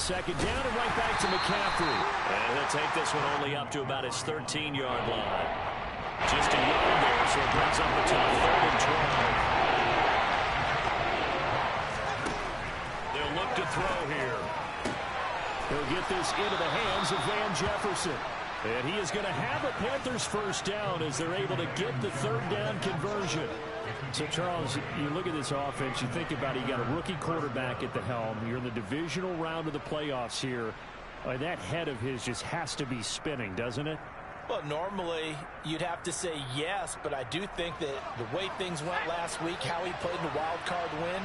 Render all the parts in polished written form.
second down and right back to McCaffrey. And he'll take this one only up to about his 13-yard line. Just a yard there, so it brings up to 3rd and 12. They'll look to throw here. He'll get this into the hands of Van Jefferson. And he is going to have a Panthers first down as they're able to get the 3rd down conversion. So, Charles, you look at this offense, you think about it, you got a rookie quarterback at the helm. You're in the divisional round of the playoffs here. That head of his just has to be spinning, doesn't it? Well, normally you'd have to say yes, but I do think that the way things went last week, how he played in the wild card win,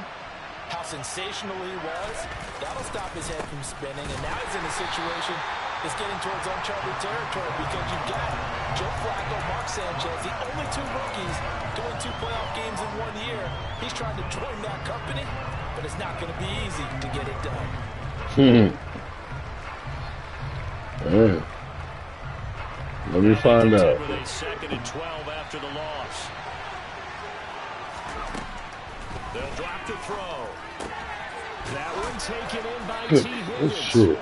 how sensational he was, that'll stop his head from spinning. And now he's in a situation that's getting towards uncharted territory because you've got Joe Flacco, Mark Sanchez, the only 2 rookies doing 2 playoff games in 1 year. He's trying to join that company, but it's not going to be easy to get it done. Let me find out. With a 2nd and 12 after the loss. They'll drop to throw. That one taken in by T. Higgins.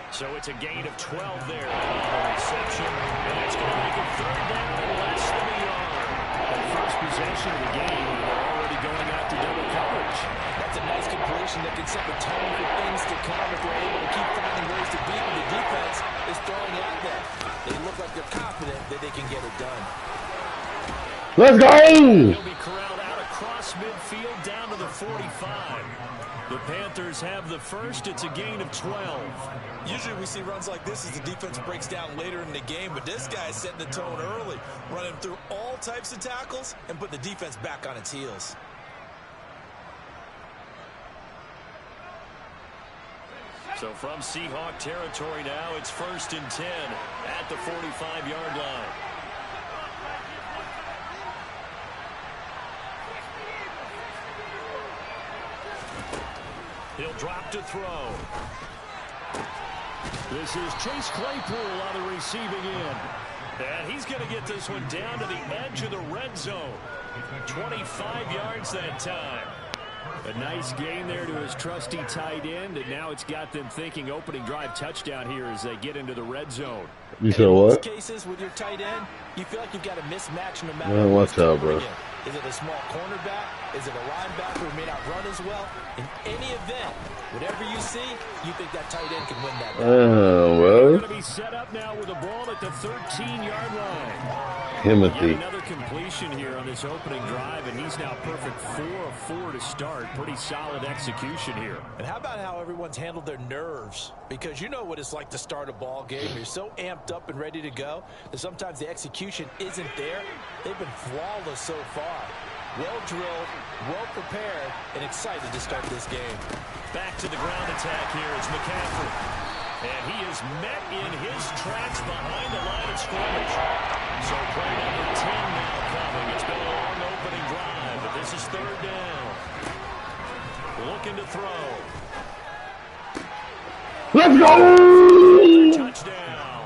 So it's a gain of 12 there. Reception. And it's going to make it 3rd down and less than a yard. The first possession of the game, they're already going out to double coverage. That's a nice completion that can set the tone for things to come if they're able to keep finding ways to beat when the defense is throwing at them. They look like they're confident that they can get it done. Let's go! He'll be corralled out across midfield down to the 45. The Panthers have the first. It's a gain of 12. Usually we see runs like this as the defense breaks down later in the game, but this guy is setting the tone early, running through all types of tackles and putting the defense back on its heels. So from Seahawk territory now, it's 1st and 10 at the 45-yard line. He'll drop to throw. This is Chase Claypool on the receiving end. And he's going to get this one down to the edge of the red zone. 25 yards that time. A nice gain there to his trusty tight end, and now it's got them thinking opening drive touchdown here as they get into the red zone. You said what? In most cases with your tight end, you feel like you've got a mismatch no matter Man, watch out, bro. Is it a small cornerback? Is it a linebacker who may not run as well? In any event, whatever you see, you think that tight end can win that battle. Well. They're going to be set up now with a ball at the 13-yard line. Timothy. Another completion here on this opening drive, and he's now perfect 4 of 4 to start. Pretty solid execution here. And how about how everyone's handled their nerves? Because you know what it's like to start a ball game. You're so amped up and ready to go that sometimes the execution isn't there. They've been flawless so far. Well drilled, well prepared, and excited to start this game. Back to the ground attack here is McCaffrey. And he is met in his tracks behind the line of scrimmage. So play number 10 now coming. It's been a long opening drive, but this is 3rd down. Looking to throw. Let's go! Touchdown.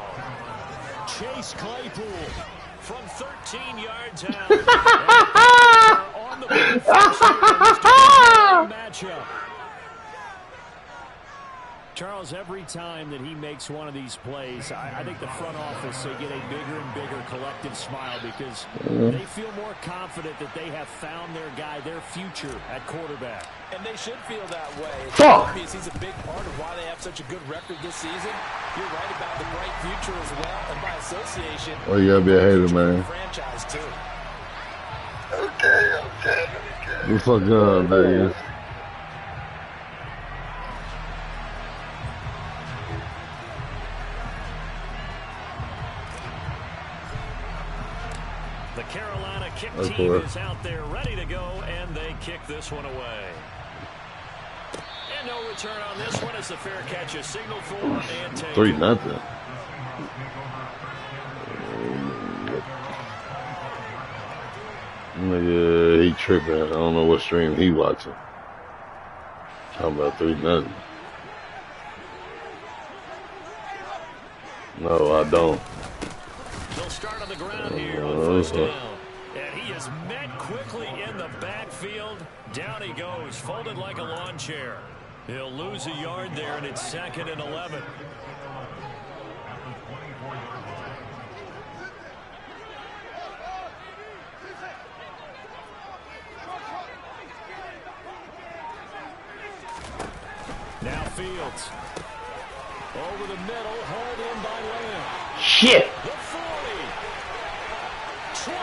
Chase Claypool from 13 yards out. On the matchup. Charles, every time that he makes one of these plays, I think the front office, they get a bigger and bigger collective smile because they feel more confident that they have found their guy, their future at quarterback. And they should feel that way. It's obvious he's a big part of why they have such a good record this season. You're right about the bright future as well, and by association, well, you gotta be a hater, man. Franchise too. Okay. You fuck up, Vegas. The Carolina kick team is out there ready to go, and they kick this one away. And no return on this one as the fair catch is signaled for and taken. 3-0. Nigga, he tripping. I don't know what stream he watching. Talking about 3-0. No, I don't. They'll start on the ground here on 1st down. And he is met quickly in the backfield. Down he goes, folded like a lawn chair. He'll lose a yard there, and it's 2nd and 11. Now Fields. Over the middle, hauled in by Lamb. Shit! The 40.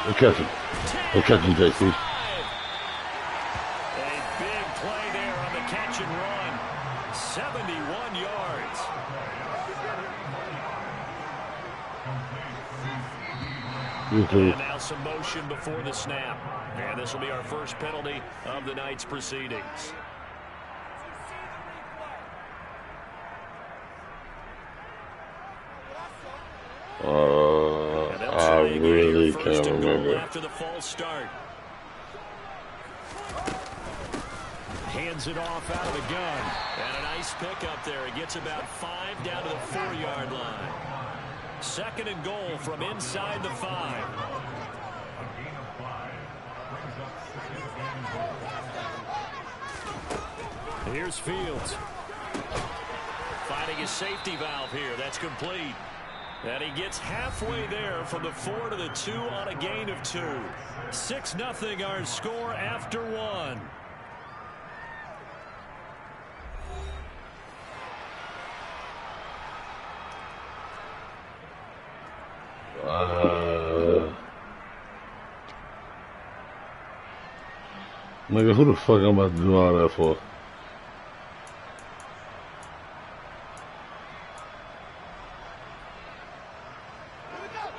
We'll catch him. We'll catch him, JC. A big play there on the catch and run. 71 yards. And now some motion before the snap. And this will be our first penalty of the night's proceedings. I really can't remember. After the false start. Hands it off out of the gun. And a nice pickup there. He gets about 5 down to the 4-yard line. 2nd and goal from inside the 5. Here's Fields. Finding his safety valve here. That's complete. And he gets halfway there from the 4 to the 2 on a gain of 2. 6-0 our score after 1. Nigga, who the fuck I'm about to do all that for?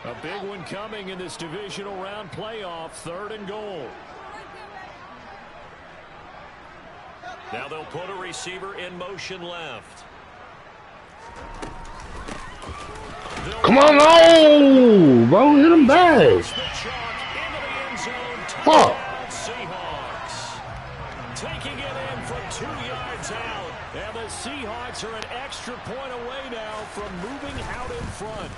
A big one coming in this divisional round playoff. 3rd and goal. Now they'll put a receiver in motion left. Come on, no! Bro, hit him back. Fuck. Seahawks taking it in from 2 yards out. And the Seahawks are an extra point away now from moving out in front.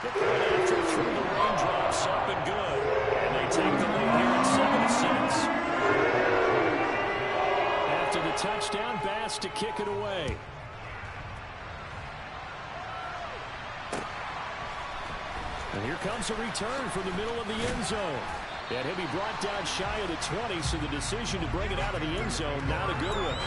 The point after through the raindrops up and good. And they take the lead here at 7-6. After the touchdown, Bass to kick it away. And here comes a return from the middle of the end zone. And he'll be brought down shy of the 20, so the decision to bring it out of the end zone, not a good one.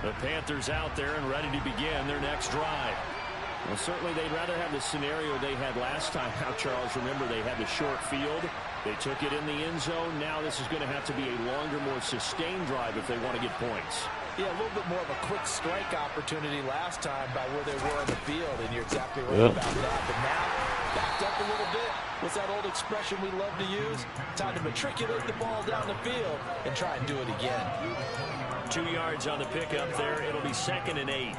The Panthers out there and ready to begin their next drive. Well, certainly they'd rather have the scenario they had last time. Now, Charles, remember they had the short field. They took it in the end zone. Now this is going to have to be a longer, more sustained drive if they want to get points. Yeah, a little bit more of a quick strike opportunity last time by where they were on the field, and you're exactly right about that. But now, backed up a little bit. What's that old expression we love to use? Time to matriculate the ball down the field and try and do it again. 2 yards on the pickup there. It'll be 2nd and 8.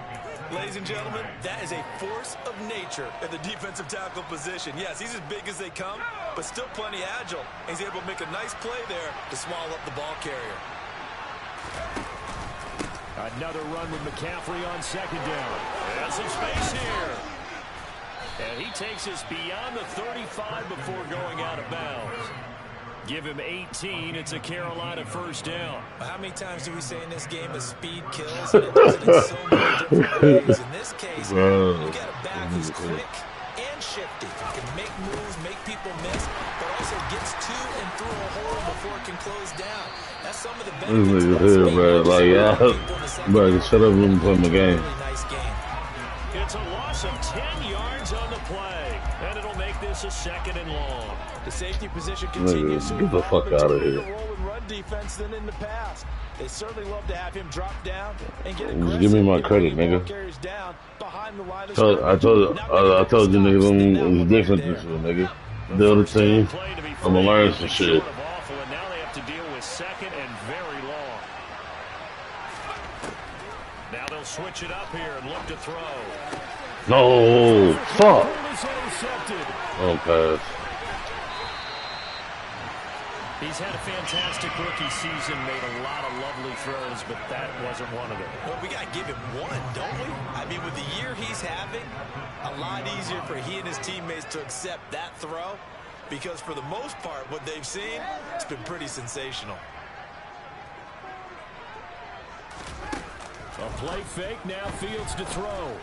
Ladies and gentlemen, that is a force of nature at the defensive tackle position. Yes, he's as big as they come, but still plenty agile. He's able to make a nice play there to swallow up the ball carrier. Another run with McCaffrey on 2nd down. Has some space here. And he takes us beyond the 35 before going out of bounds. Give him 18. It's a Carolina 1st down. How many times do we say in this game that speed kills? And it does it in so many different ways. In this case, we've got a back who's quick and shifty. Can make moves, make people miss, but also gets to and through a hole before it can close down. That's some of the benefits of that speed. Bro, like, bro, shut up and play my game. Nice game. It's a loss of 10 yards on the play, and it'll make this a 2nd and long. The safety position continues to get the fuck out of here. Roll and run defense than in the past. They certainly love to have him drop down and get Just give me my credit, nigga. I told you niggas I'm different this year, nigga. The other team, I'm gonna learn some shit. And now they have to deal with 2nd and very long. Now they'll switch it up here and look to throw. No, fuck. Intercepted. Oh, pass. He's had a fantastic rookie season, made a lot of lovely throws, but that wasn't one of them. Well, we got to give him one, don't we? I mean, with the year he's having, a lot easier for he and his teammates to accept that throw, because for the most part, what they've seen, it's been pretty sensational. A play fake, now Fields to throw.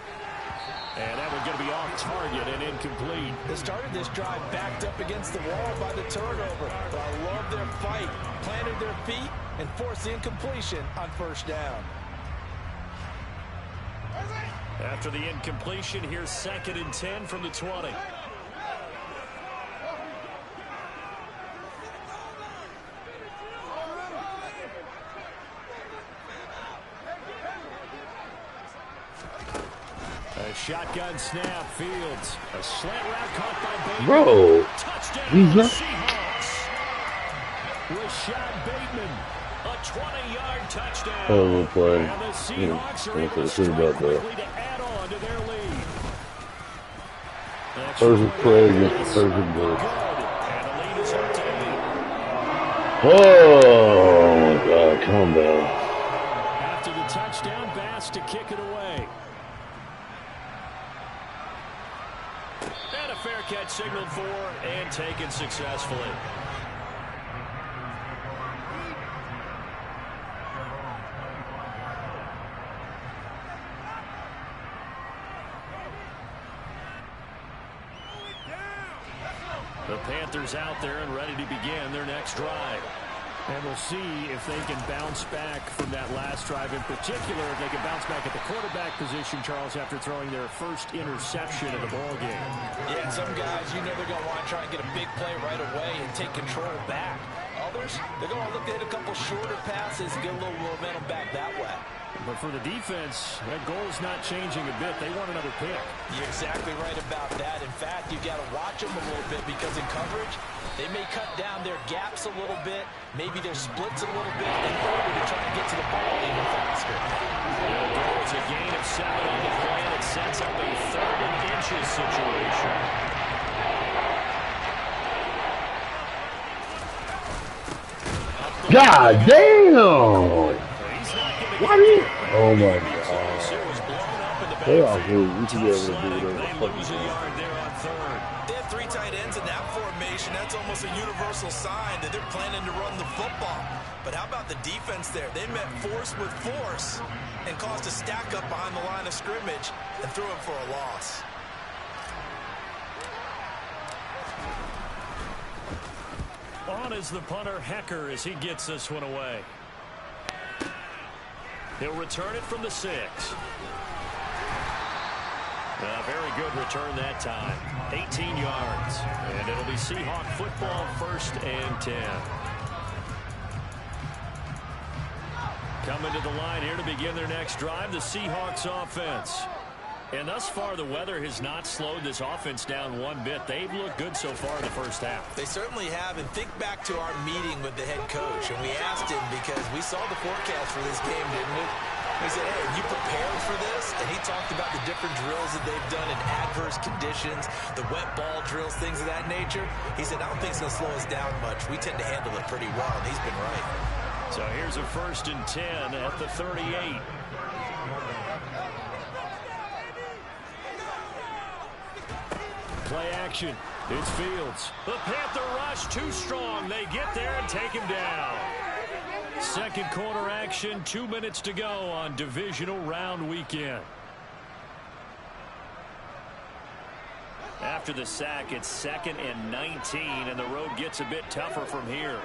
And that one's going to be off target and incomplete. They started this drive backed up against the wall by the turnover. But I love their fight, planted their feet, and forced the incompletion on first down. After the incompletion, here's 2nd and 10 from the 20. A shotgun snap, Fields. A slant route caught by Bateman. Bro, Touchdown, he's not. Seahawks. Rashad Bateman, a 20-yard touchdown. Oh, play. And the Seahawks are able to see strike about that. quickly to add on to their lead. There's a play against the Persian Good. boy. And the lead is up to 8. Oh, my God, calm down. After the touchdown, Bass to kick it away. And a fair catch signaled for and taken successfully. The Panthers out there and ready to begin their next drive. And we'll see if they can bounce back from that last drive in particular. If they can bounce back at the quarterback position, Charles, after throwing their first interception of the ballgame. Yeah, some guys, you know they're going to want to try and get a big play right away and take control back. Others, they're going to look at a couple shorter passes and get a little momentum back that way. But for the defense, that goal's not changing a bit. They want another pick. You're exactly right about that. In fact, you've got to watch them a little bit because in coverage, they may cut down their gaps a little bit, maybe their splits a little bit in order to try and get to the ball even faster. It's a gain of 7 on the play, and it sets up a 3rd and inches situation. God damn! Why do you? Oh my God! They are good. We should be able to do whatever the fuck we want. They have 3 tight ends in that formation. That's almost a universal sign that they're planning to run the football. But how about the defense there? They met force with force and caused a stack up behind the line of scrimmage and threw him for a loss. On is the punter, Hecker, as he gets this one away. He'll return it from the 6. A very good return that time. 18 yards. And it'll be Seahawk football, 1st and 10. Coming to the line here to begin their next drive, the Seahawks offense. And thus far, the weather has not slowed this offense down one bit. They've looked good so far in the first half. They certainly have. And think back to our meeting with the head coach. And we asked him because we saw the forecast for this game, didn't we? We said, hey, are you prepared for this? And he talked about the different drills that they've done in adverse conditions, the wet ball drills, things of that nature. He said, I don't think it's going to slow us down much. We tend to handle it pretty well. And he's been right. So here's a 1st and 10 at the 38. Play action. It's Fields. The Panther rush too strong. They get there and take him down. Second quarter action. 2 minutes to go on divisional round weekend. After the sack, it's 2nd and 19, and the road gets a bit tougher from here.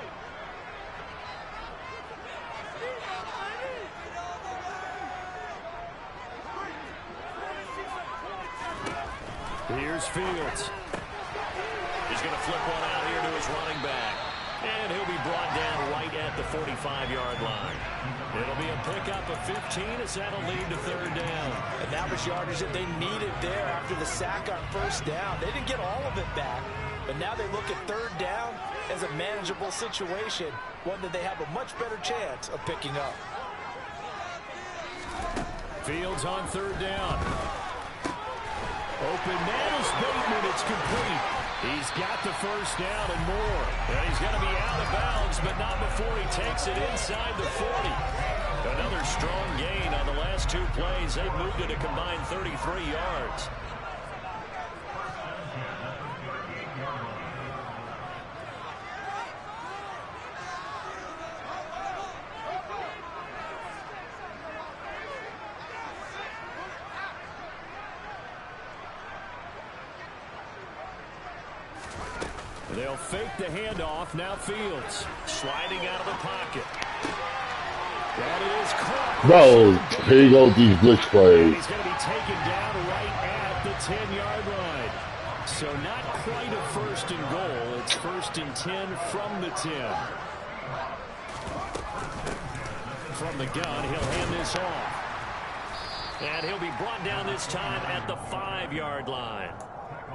Here's Fields. He's going to flip one out here to his running back. And he'll be brought down right at the 45-yard line. It'll be a pickup of 15 as that'll lead to 3rd down. And that was yardage that they needed there after the sack on 1st down. They didn't get all of it back, but now they look at 3rd down as a manageable situation, one that they have a much better chance of picking up. Fields on 3rd down. Open man is Bateman. It's complete. He's got the first down and more. And he's going to be out of bounds, but not before he takes it inside the 40. Another strong gain on the last 2 plays. They've moved it a combined 33 yards. They'll fake the handoff. Now Fields sliding out of the pocket. That is caught. Bro, here you go with these blitz plays. He's going to be taken down right at the 10-yard line. So not quite a first and goal. It's first and 10 from the 10. From the gun, he'll hand this off. And he'll be brought down this time at the 5-yard line.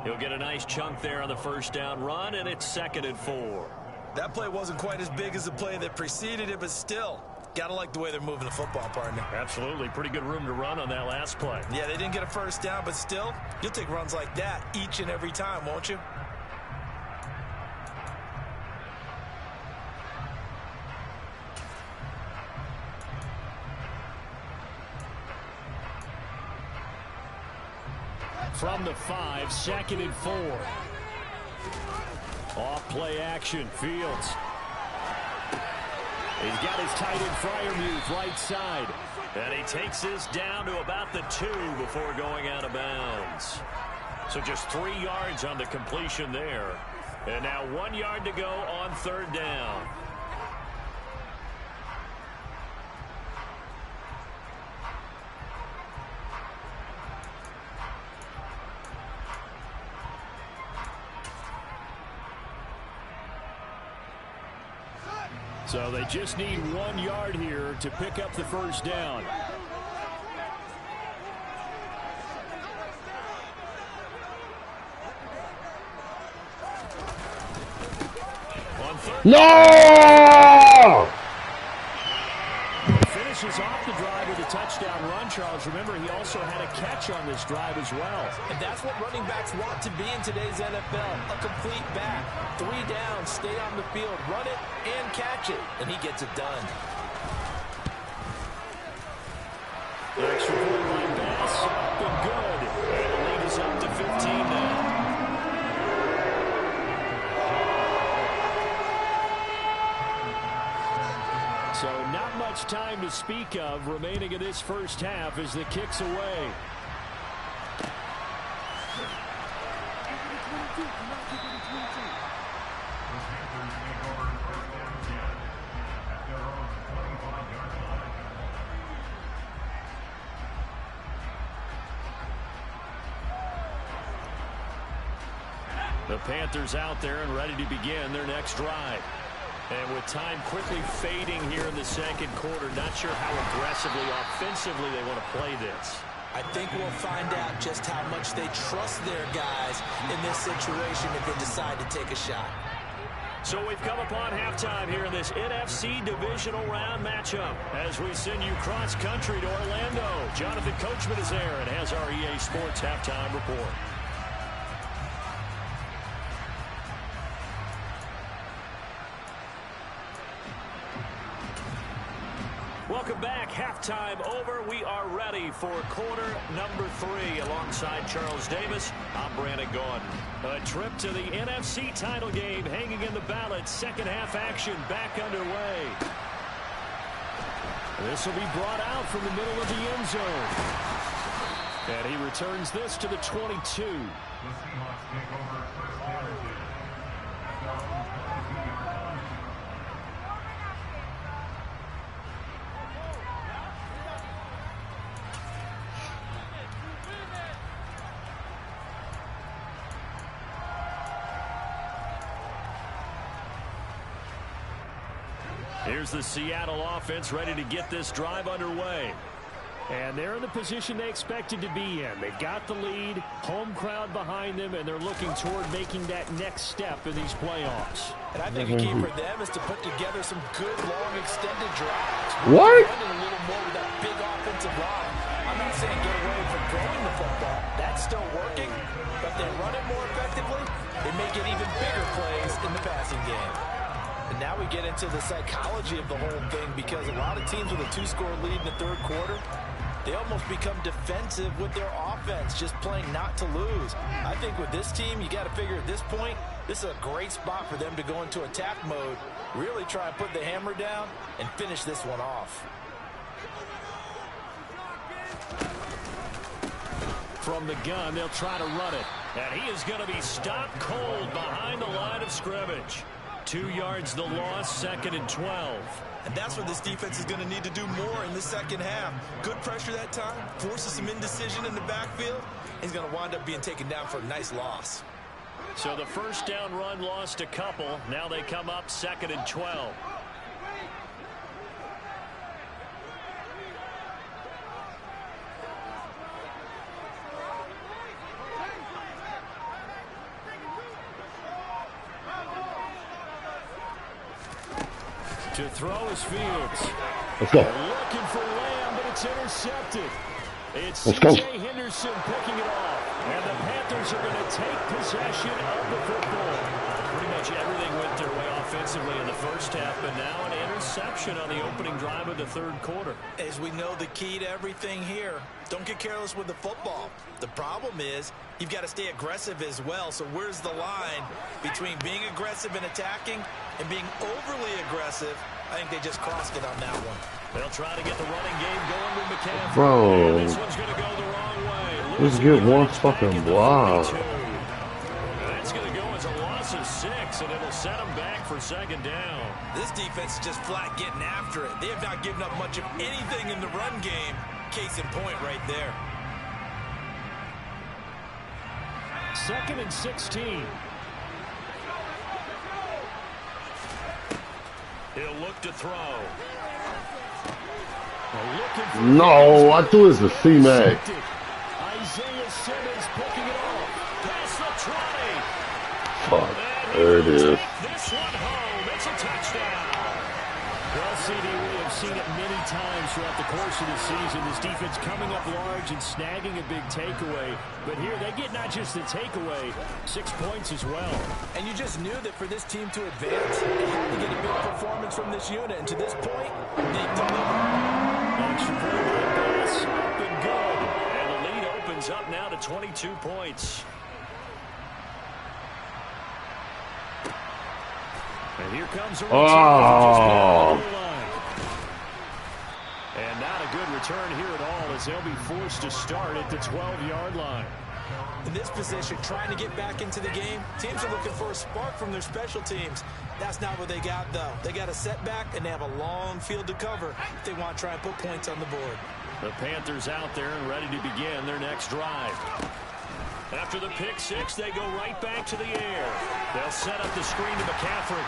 He'll get a nice chunk there on the first down run, and it's 2nd and 4. That play wasn't quite as big as the play that preceded it, but still, gotta like the way they're moving the football, partner. Absolutely. Pretty good room to run on that last play. Yeah, they didn't get a first down, but still, you'll take runs like that each and every time, won't you? From the 5, 2nd and 4. Off play action, Fields. He's got his tight end Freiermuth right side. And he takes this down to about the 2 before going out of bounds. So just 3 yards on the completion there. And now 1 yard to go on 3rd down. So they just need 1 yard here to pick up the first down. No! Finishes off the drive with a touchdown run, Charles. Remember, he also had a catch on this drive as well. And that's what running backs want to be in today's NFL. A complete back. 3 down, stay on the field, run it, and catch it. And he gets it done. Extra point line pass, up and good. And the lead is up to 15 now. So not much time to speak of remaining in this first half as the kick's away. The Panthers out there and ready to begin their next drive. And with time quickly fading here in the 2nd quarter, not sure how aggressively, offensively they want to play this. I think we'll find out just how much they trust their guys in this situation if they decide to take a shot. So we've come upon halftime here in this NFC divisional round matchup as we send you cross-country to Orlando. Jonathan Coachman is there and has our EA Sports halftime report. Welcome back. Halftime over. We are ready for quarter number 3 alongside Charles Davis. I'm Brandon Gordon. A trip to the NFC title game hanging in the balance. Second half action back underway. This will be brought out from the middle of the end zone. And he returns this to the 22. Here's the Seattle offense ready to get this drive underway. And they're in the position they expected to be in. They've got the lead, home crowd behind them, and they're looking toward making that next step in these playoffs. And I think a key for them is to put together some good, long, extended drives. What? Running a little more with that big offensive line. I'm not saying get away from throwing the football. That's still working, but they run it more effectively. It may get in the passing game. And now we get into the psychology of the whole thing, because a lot of teams with a 2-score lead in the third quarter, they almost become defensive with their offense, just playing not to lose. I think with this team, you got to figure at this point, this is a great spot for them to go into attack mode, really try and put the hammer down and finish this one off. From the gun, they'll try to run it. And he is going to be stopped cold behind the line of scrimmage. 2 yards the loss, 2nd and 12. And that's where this defense is going to need to do more in the second half. Good pressure that time, forces some indecision in the backfield. He's going to wind up being taken down for a nice loss. So the first down run lost a couple. Now they come up 2nd and 12. To throw is Fields. Let's go. Looking for Lamb, but it's intercepted. It's Let's go. C.J. Henderson picking it off. And the Panthers are going to take possession of the football. Pretty much everything went their way offensively in the first half, but now an interception on the opening drive of the third quarter. As we know, the key to everything here, don't get careless with the football. The problem is you've got to stay aggressive as well. So where's the line between being aggressive and attacking and being overly aggressive? I think they just crossed it on that one. They'll try to get the running game going with McCaffrey. Bro, And this one's going to go the wrong way. let's get one fucking block. That's going to go as a loss of 6, and it'll set them back for 2nd down. This defense is just flat getting after it. They have not given up much of anything in the run game. Case in point right there. 2nd and 16. He'll look to throw. No, I threw it to C-Mac. Isaiah Simmons picking it off. Pass the 20. Fuck, there it is. This one home. It's a touchdown. Well, CD, we have seen it many times throughout the course of the season. This defense coming up large and snagging a big takeaway. But here they get not just the takeaway, 6 points as well. And you just knew that for this team to advance, they had to get a big performance from this unit. And to this point, they've delivered. Extra point pass, up and good. And the lead opens up now to 22 points. And here comes a return. And not a good return here at all, as they'll be forced to start at the 12-yard line. In this position, trying to get back into the game, teams are looking for a spark from their special teams. That's not what they got, though. They got a setback, and they have a long field to cover if they want to try and put points on the board. The Panthers out there and ready to begin their next drive. After the pick 6, they go right back to the air. They'll set up the screen to McCaffrey.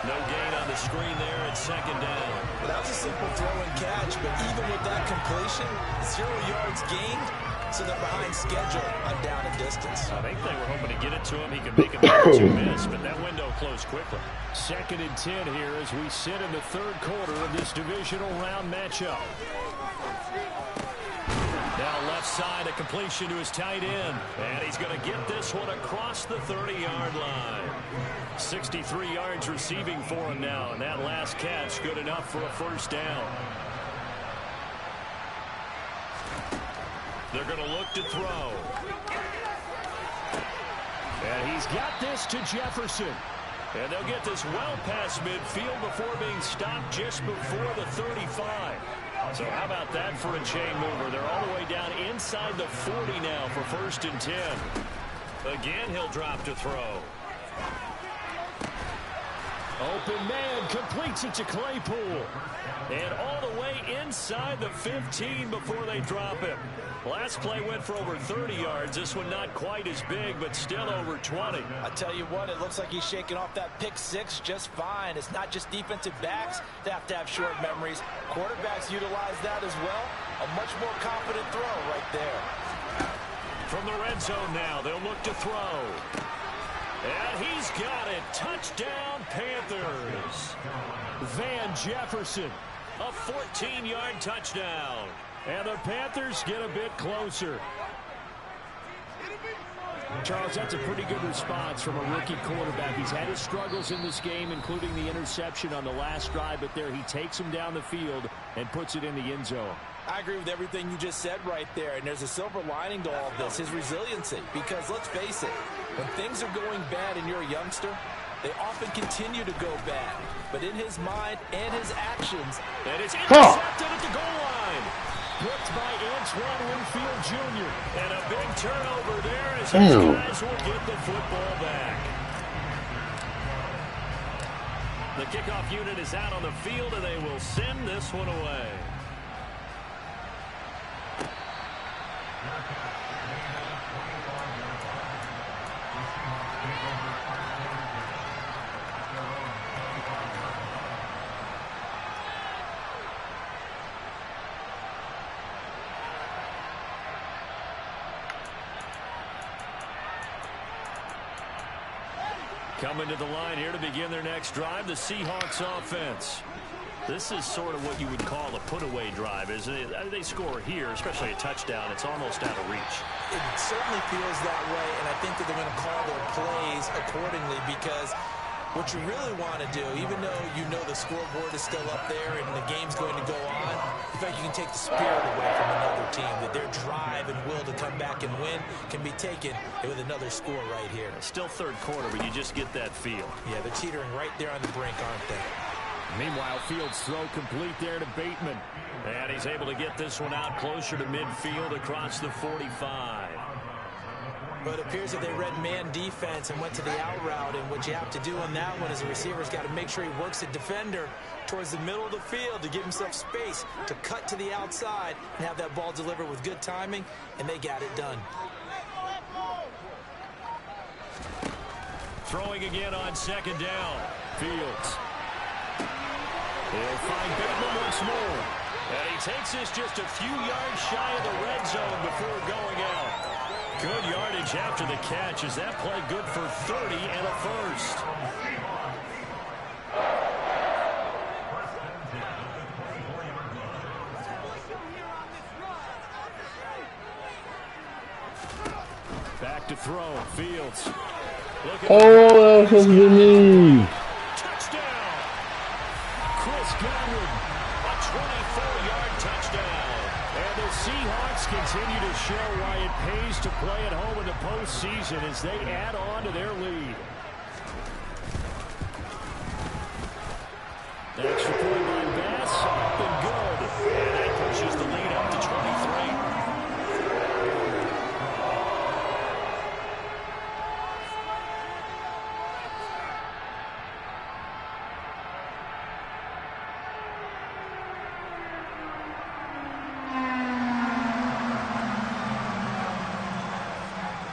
No gain on the screen there at 2nd down. Well, that was a simple throw and catch, but even with that completion, 0 yards gained, so they're behind schedule on down and distance. I think they were hoping to get it to him. He could make a to miss, but that window closed quickly. 2nd and 10 here as we sit in the third quarter of this divisional round matchup. Now left side, a completion to his tight end. And he's going to get this one across the 30-yard line. 63 yards receiving for him now. And that last catch good enough for a first down. They're going to look to throw. And he's got this to Jefferson. And they'll get this well past midfield before being stopped just before the 35. So how about that for a chain mover? They're all the way down inside the 40 now for 1st and 10. Again, he'll drop to throw. Open man completes it to Claypool. And all the way inside the 15 before they drop him. Last play went for over 30 yards. This one not quite as big, but still over 20. I tell you what, it looks like he's shaking off that pick 6 just fine. It's not just defensive backs that have to have short memories. Quarterbacks utilize that as well. A much more confident throw right there. From the red zone now, they'll look to throw. And he's got it. Touchdown, Panthers. Van Jefferson, a 14-yard touchdown. And the Panthers get a bit closer. Charles, that's a pretty good response from a rookie quarterback. He's had his struggles in this game, including the interception on the last drive, but there he takes him down the field and puts it in the end zone. I agree with everything you just said right there, and there's a silver lining to all of this, his resiliency. Because let's face it, when things are going bad and you're a youngster, they often continue to go bad. But in his mind and his actions, and it's intercepted at the goal line. Picked by Antoine Winfield Jr. And a big turnover there as these guys will get the football back. The kickoff unit is out on the field, and they will send this one away. Coming to the line here to begin their next drive, the Seahawks offense. This is sort of what you would call a put-away drive, isn't it? They score here, especially a touchdown. It's almost out of reach. It certainly feels that way, and I think that they're going to call their plays accordingly because what you really want to do, even though you know the scoreboard is still up there and the game's going to go on, in fact, you can take the spirit away from another team, that their drive and will to come back and win can be taken with another score right here. Still third quarter, but you just get that feel. Yeah, they're teetering right there on the brink, aren't they? Meanwhile, Fields' throw complete there to Bateman. And he's able to get this one out closer to midfield across the 45. But it appears that they read man defense and went to the out route, and what you have to do on that one is the receiver's got to make sure he works the defender towards the middle of the field to give himself space to cut to the outside and have that ball delivered with good timing, and they got it done. Throwing again on second down. Fields. He'll find Bateman once more. And he takes this just a few yards shy of the red zone before going out. Good yardage after the catch. Is that play good for 30 and a first? Back to throw. Fields. Oh, that's a good knee. Touchdown. Chris Godwin. A 24-yard touchdown. And the Seahawks continue to show why it pays to play at home in the postseason as they add on to their lead. Extra point by Bass. Up and good. And that pushes the lead up to 23.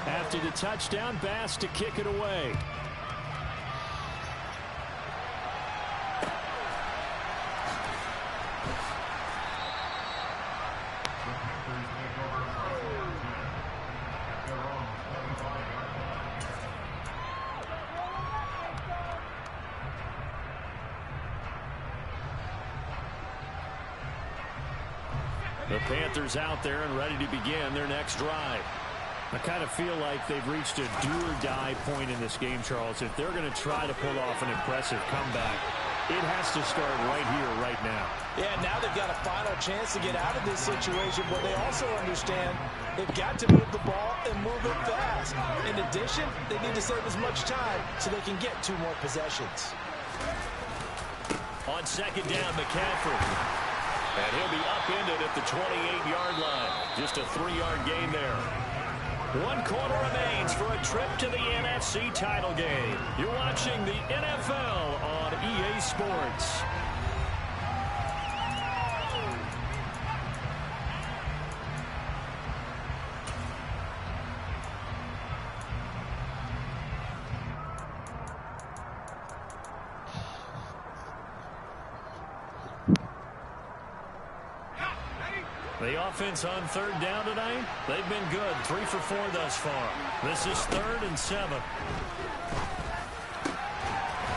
After the touchdown, Bass to kick it away. The Panthers out there and ready to begin their next drive. I kind of feel like they've reached a do-or-die point in this game, Charles. If they're going to try to pull off an impressive comeback, it has to start right here, right now. Yeah, now they've got a final chance to get out of this situation, but they also understand they've got to move the ball and move it fast. In addition, they need to save as much time so they can get 2 more possessions. On second down, McCaffrey. And he'll be upended at the 28-yard line. Just a 3-yard gain there. 1 quarter remains for a trip to the NFC title game. You're watching the NFL on EA Sports. The offense on third down tonight, they've been good. 3 for 4 thus far. This is 3rd and 7.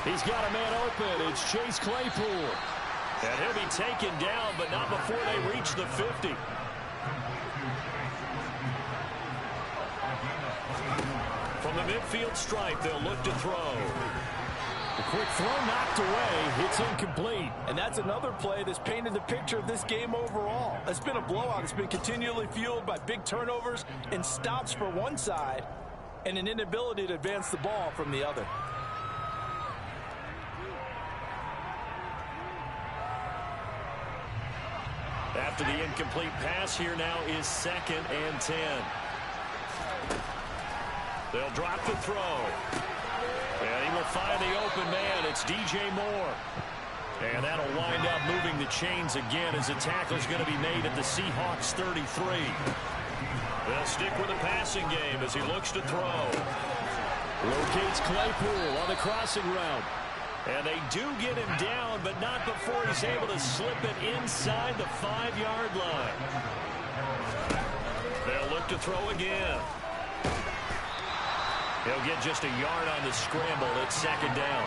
He's got a man open. It's Chase Claypool. And he'll be taken down, but not before they reach the 50. the midfield stripe, they'll look to throw. The quick throw knocked away. It's incomplete. And that's another play that's painted the picture of this game overall. It's been a blowout. It's been continually fueled by big turnovers and stops for one side and an inability to advance the ball from the other. After the incomplete pass, here now is 2nd and 10. They'll drop the throw. And he will find the open man. It's DJ Moore. And that'll wind up moving the chains again as the tackle's going to be made at the Seahawks 33. They'll stick with the passing game as he looks to throw. Locates Claypool on the crossing route. And they do get him down, but not before he's able to slip it inside the 5-yard line. They'll look to throw again. He'll get just a yard on the scramble. It's 2nd down.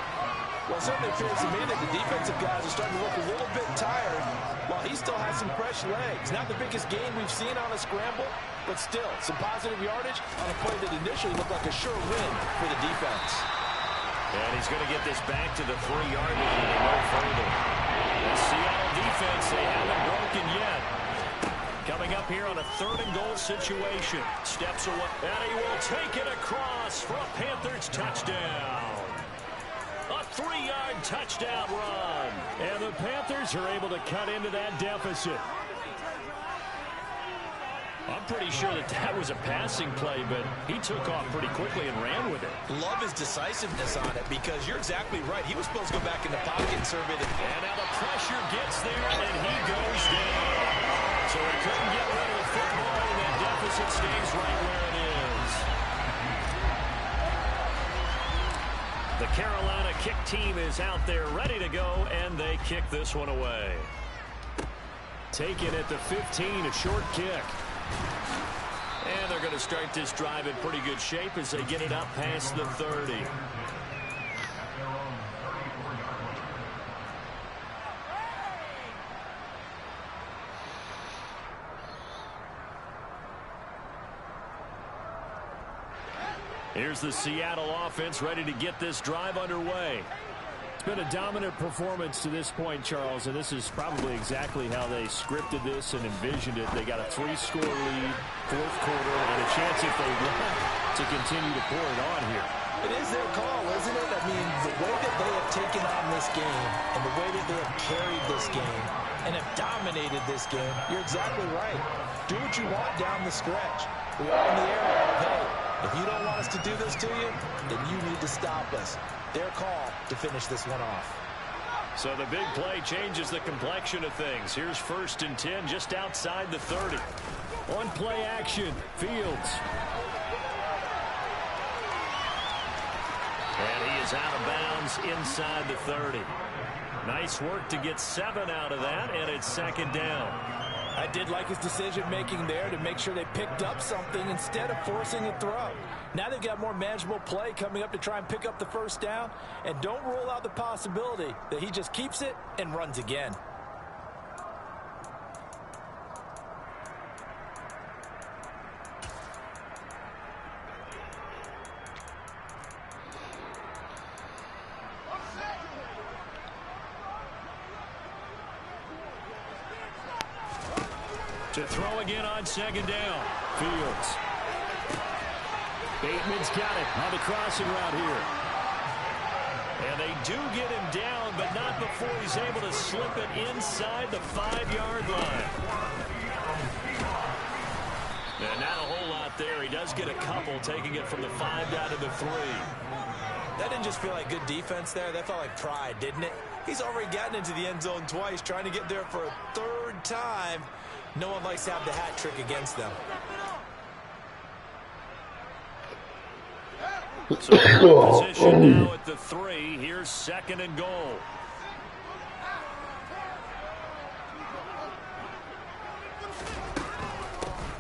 Well, it certainly appears to me that the defensive guys are starting to look a little bit tired while he still has some fresh legs. Not the biggest gain we've seen on a scramble, but still some positive yardage on a play that initially looked like a sure win for the defense. And he's going to get this back to the 3-yard line and no further. The Seattle defense, they haven't broken yet. Coming up here on a 3rd and goal situation. Steps away, and he will take it across for a Panthers touchdown. A 3-yard touchdown run. And the Panthers are able to cut into that deficit. I'm pretty sure that was a passing play, but he took off pretty quickly and ran with it. Love his decisiveness on it because you're exactly right. He was supposed to go back in the pocket and survey the... And now the pressure gets there, and he goes down. So he couldn't get rid of the football, and that deficit stays right where it is. The Carolina kick team is out there ready to go, and they kick this one away. Taken at the 15, a short kick. And they're going to start this drive in pretty good shape as they get it up past the 30. Here's the Seattle offense ready to get this drive underway. It's been a dominant performance to this point, Charles, and this is probably exactly how they scripted this and envisioned it. They got a 3-score lead, 4th quarter, and a chance if they want to continue to pour it on here. It is their call, isn't it? I mean, the way that they have taken on this game and the way that they have carried this game and have dominated this game, you're exactly right. Do what you want down the stretch. We are in the era of, hey, if you don't want us to do this to you, then you need to stop us. Their call to finish this one off. So the big play changes the complexion of things. Here's 1st and 10 just outside the 30. On play action, Fields. And he is out of bounds inside the 30. Nice work to get 7 out of that, and it's 2nd down. I did like his decision-making there to make sure they picked up something instead of forcing a throw. Now they've got more manageable play coming up to try and pick up the 1st down. And don't rule out the possibility that he just keeps it and runs again. To throw again on 2nd down. Fields. Bateman's got it on the crossing route here. And they do get him down, but not before he's able to slip it inside the 5-yard line. And not a whole lot there. He does get a couple, taking it from the 5 down to the 3. That didn't just feel like good defense there. That felt like pride, didn't it? He's already gotten into the end zone twice, trying to get there for a 3rd time. No one likes to have the hat trick against them. So position now at the 3. Here's 2nd and goal.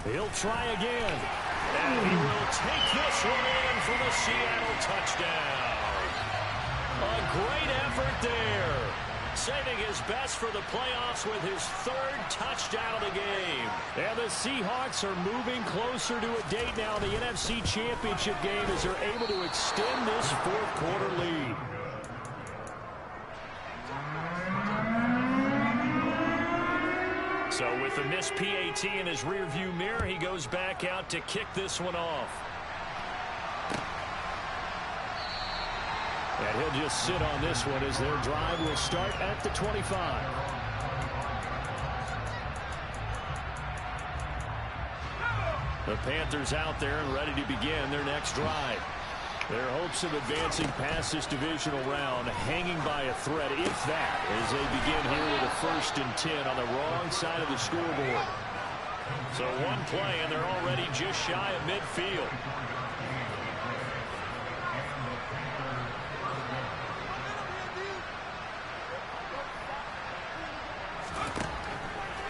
He'll try again. And he will take this one in for the Seattle touchdown. A great effort there. saving his best for the playoffs with his 3rd touchdown of the game. And the Seahawks are moving closer to a date now in the NFC Championship game as they're able to extend this 4th quarter lead. So with the missed PAT in his rearview mirror, he goes back out to kick this one off. And he'll just sit on this one as their drive will start at the 25. The Panthers out there and ready to begin their next drive. Their hopes of advancing past this divisional round hanging by a thread, if that, as they begin here with a 1st and 10 on the wrong side of the scoreboard. So one play, and they're already just shy of midfield.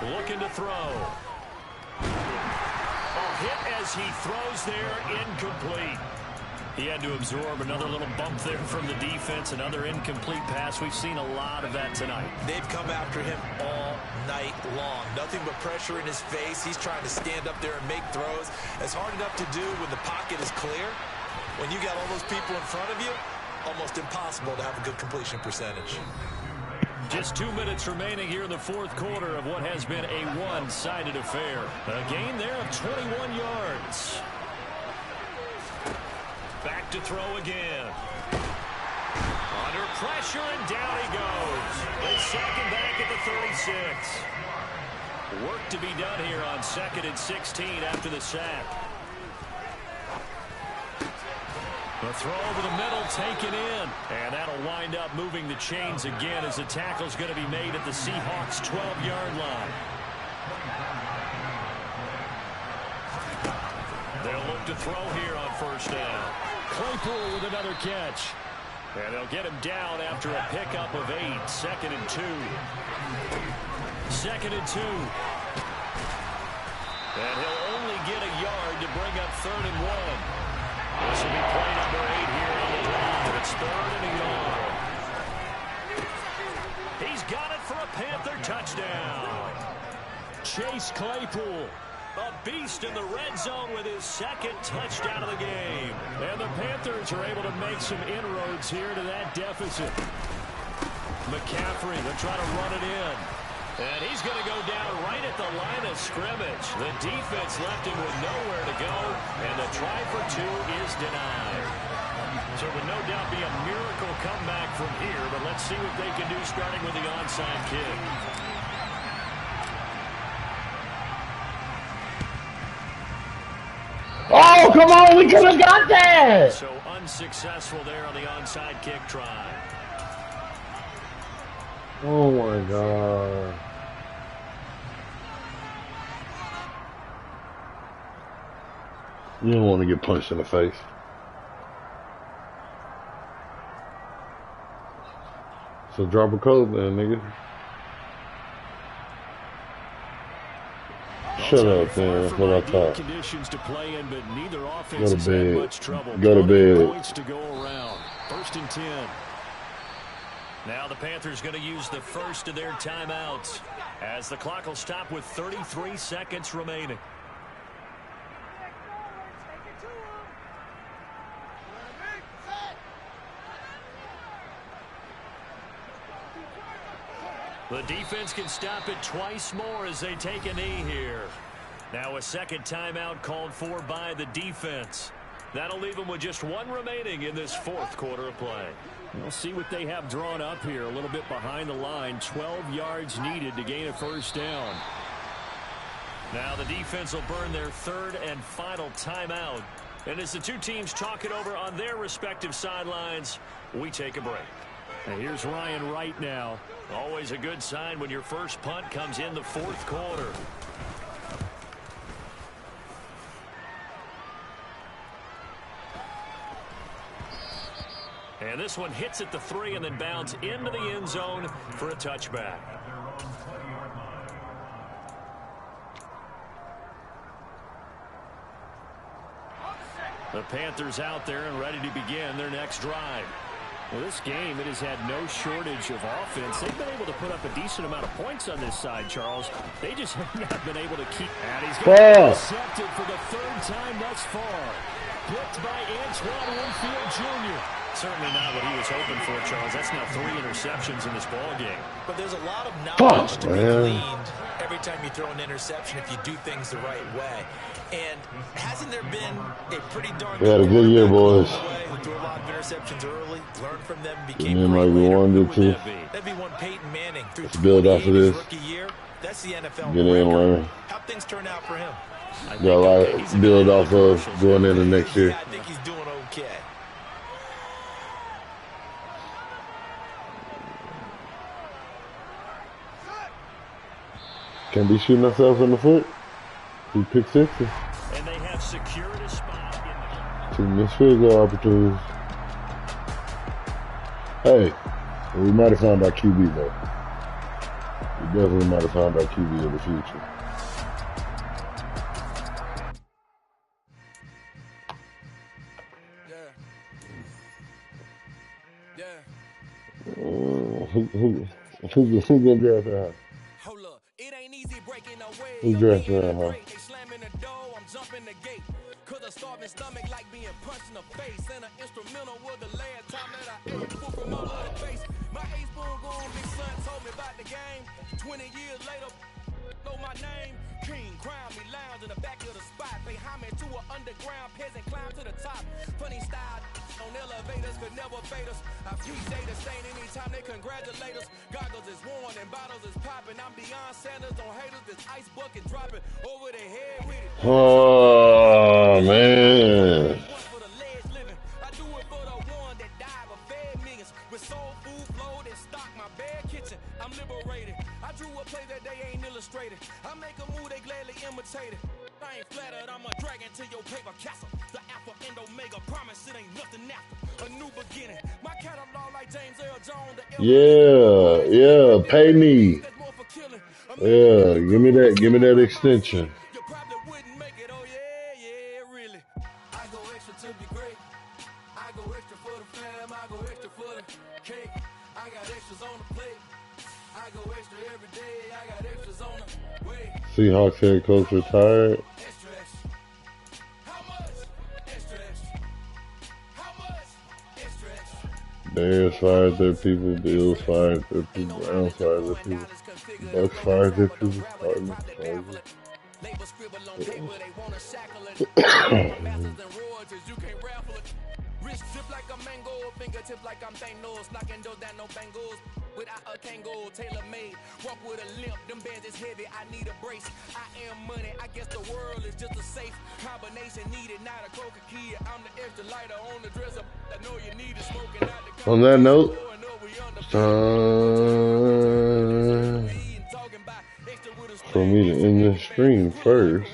Looking to throw. A hit as he throws there, incomplete. He had to absorb another little bump there from the defense, another incomplete pass. We've seen a lot of that tonight. They've come after him all night long. Nothing but pressure in his face. He's trying to stand up there and make throws. It's hard enough to do when the pocket is clear. When you got all those people in front of you, almost impossible to have a good completion percentage. Just 2 minutes remaining here in the 4th quarter of what has been a one-sided affair. A gain there of 21 yards. Back to throw again. Under pressure, and down he goes. They sack him back at the 36. Work to be done here on 2nd and 16 after the sack. The throw over the middle taken in. And that'll wind up moving the chains again as the tackle's going to be made at the Seahawks' 12-yard line. They'll look to throw here on 1st down. Claypool with another catch. And they'll get him down after a pickup of 8. 2nd and 2. 2nd and 2. And he'll only get a yard to bring up 3rd and 1. This will be play number 8 here on the drive. It's 3rd and a yard. He's got it for a Panther touchdown. Chase Claypool, a beast in the red zone with his 2nd touchdown of the game. And the Panthers are able to make some inroads here to that deficit. McCaffrey, they're trying to run it in. And he's going to go down right at the line of scrimmage. The defense left him with nowhere to go, and the try for 2 is denied. So it would no doubt be a miracle comeback from here, but let's see what they can do starting with the onside kick. Oh, come on, we could have got that! So unsuccessful there on the onside kick try. Oh my God. You don't want to get punched in the face. So drop a code then, nigga. Shut up, man. That's what I thought. Conditions to play in, but neither Go offense to has had bed. much trouble. Go to bed. Points to go around. 1st and 10. Now the Panthers going to use the first of their timeouts as the clock will stop with 33 seconds remaining. The defense can stop it twice more as they take a knee here. Now a 2nd timeout called for by the defense. That'll leave them with just 1 remaining in this 4th quarter of play. We'll see what they have drawn up here. A little bit behind the line. 12 yards needed to gain a 1st down. Now the defense will burn their 3rd and final timeout. And as the two teams talk it over on their respective sidelines, we take a break. And here's Ryan Wright now. Always a good sign when your first punt comes in the 4th quarter. And this one hits at the 3 and then bounds into the end zone for a touchback. The Panthers out there and ready to begin their next drive. Well, this game, it has had no shortage of offense. They've been able to put up a decent amount of points on this side, Charles. They just have not been able to keep. And he's going to be intercepted for the third time thus far. Blitzed by Antoine Winfield Jr. Certainly not what he was hoping for, Charles. That's now 3 interceptions in this ball game. But there's a lot of knowledge to be gleaned every time you throw an interception if you do things the right way. And hasn't there been a pretty darn good had a good year, boys. Who threw a lot of interceptions early, learned from them, became great later? That'd be one Peyton Manning through build off of this rookie year. That's the NFL. Get in, learn. How things turn out for him? Got a lot to build off of going into next year. Yeah, I think he's doing okay. Can't be shooting ourselves in the foot. 2 pick sixes. And they have secured a spot. 2 missed field goal opportunities. Hey, we might have found our QB though. We definitely might have found our QB in the future. Who's gonna draft that? Hold up, it ain't easy breaking away. Who's drafting that? They slamming the door, I'm jumping the gate. Cause a starving stomach like being punched in the face. And an instrumental was the last time that I ate food from my blood face. My ace spoon gone, big son told me about the game. 20 years later, know my name. King, crown me, lounge in the back of the spot. Pay homage to an underground peasant, climb to the top. Funny style on elevators could never fade us. I appreciate the stain anytime they congratulate us. Goggles is worn and bottles is popping. I'm beyond Sanders on haters. This ice bucket dropping over their head with it. Oh man. I do it for the one that died but fed millions with soul food flowed and stock my bad kitchen. I'm liberated. I drew a play that they ain't illustrated. I make a move they gladly imitated. I ain't flattered, I'm a dragon to your paper castle. The alpha and omega promise it ain't nothing after. A new beginning. My catalog like James Earl Jones. Yeah, pay me. Yeah, give me that extension. You probably wouldn't make it, oh yeah, really. I go extra to be great. I go extra for the fam, I go extra for the cake. I got extras on the plate. I go extra every day, I got extras on the way. Seahawks head coach retired. Bears fired their people, Bills fired their people, Browns fired their people, Bucks fired their people, Cardinals fired their people. Wrist drip like a mango, fingertip like I'm Thanos, knocking those down no bangles. Without a Kango, tailor made. Walk with a limp, them bands is heavy. I need a brace. I am money. I guess the world is just a safe combination needed, not a coca key. I'm the extra lighter on the dresser. I know you need it smoking out the. On that note, for me to end this stream first.